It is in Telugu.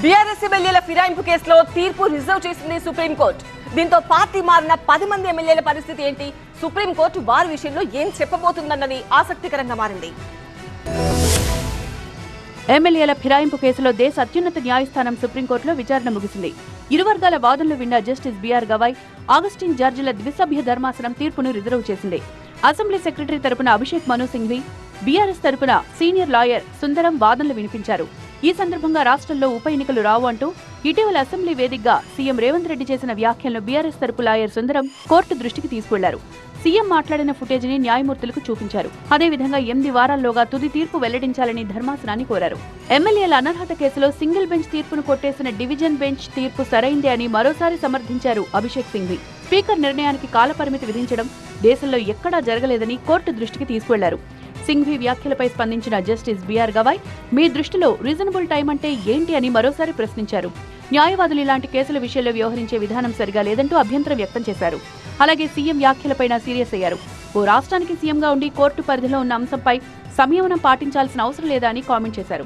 బీఆర్ఎస్ ఎమ్మెల్యేల ఫిరాయింపు కేసులో తీర్పు రిజర్వ్ చేసింది సుప్రీంకోర్టు. దీంతో పార్టీ మారిన 10 మంది ఎమ్మెల్యేల పరిస్థితి ఏంటి? సుప్రీంకోర్టు వారి విషయంలో ఏం చెప్పబోతుందన్నది ఆసక్తికరంగా మారింది. ఎమ్మెల్యేల ఫిరాయింపు కేసులో దేశ అత్యున్నత న్యాయస్థానం సుప్రీంకోర్టులో విచారణ ముగిసింది. ఇరు వర్గాల వాదనలు విన్న జస్టిస్ బీఆర్ గవాయ్, ఆగస్టిన్ జార్జిల ద్విసభ్య ధర్మాసనం తీర్పును రిజర్వ్ చేసింది. అసెంబ్లీ సెక్రటరీ తరపున అభిషేక్ మను సింఘ్వి, బీఆర్ఎస్ తరపున సీనియర్ లాయర్ సుందరం వాదనలు వినిపించారు. ఈ సందర్భంగా రాష్ట్రంలో ఉప ఎన్నికలు రావు అంటూ ఇటీవల అసెంబ్లీ వేదికగా సీఎం రేవంత్ రెడ్డి చేసిన వ్యాఖ్యలను బీఆర్ఎస్ తరపు లాయర్ సుందరం కోర్టు దృష్టికి తీసుకెళ్లారు. సీఎం మాట్లాడిన ఫుటేజ్ ని న్యాయమూర్తులకు చూపించారు. అదేవిధంగా 8 వారాల్లోగా తుది తీర్పు వెల్లడించాలని ధర్మాసనాన్ని కోరారు. ఎమ్మెల్యేల అనర్హత కేసులో సింగిల్ బెంచ్ తీర్పును కొట్టేసిన డివిజన్ బెంచ్ తీర్పు సరైందే అని మరోసారి సమర్థించారు అభిషేక్ సింఘ్వి. స్పీకర్ నిర్ణయానికి కాలపరిమితి విధించడం దేశంలో ఎక్కడా జరగలేదని కోర్టు దృష్టికి తీసుకెళ్లారు. సింఘ్వి వ్యాఖ్యలపై స్పందించిన జస్టిస్ బీఆర్ గవాయ్, మీ దృష్టిలో రీజనబుల్ టైం అంటే ఏంటి అని మరోసారి ప్రశ్నించారు. న్యాయవాదులు ఇలాంటి కేసుల విషయంలో వ్యవహరించే విధానం సరిగా లేదంటూ అభ్యంతరం వ్యక్తం చేశారు. అలాగే సీఎం వ్యాఖ్యలపైన సీరియస్ అయ్యారు. ఓ రాష్ట్రానికి సీఎంగా ఉండి కోర్టు పరిధిలో ఉన్న అంశంపై సంయమనం పాటించాల్సిన అవసరం లేదా అని కామెంట్ చేశారు.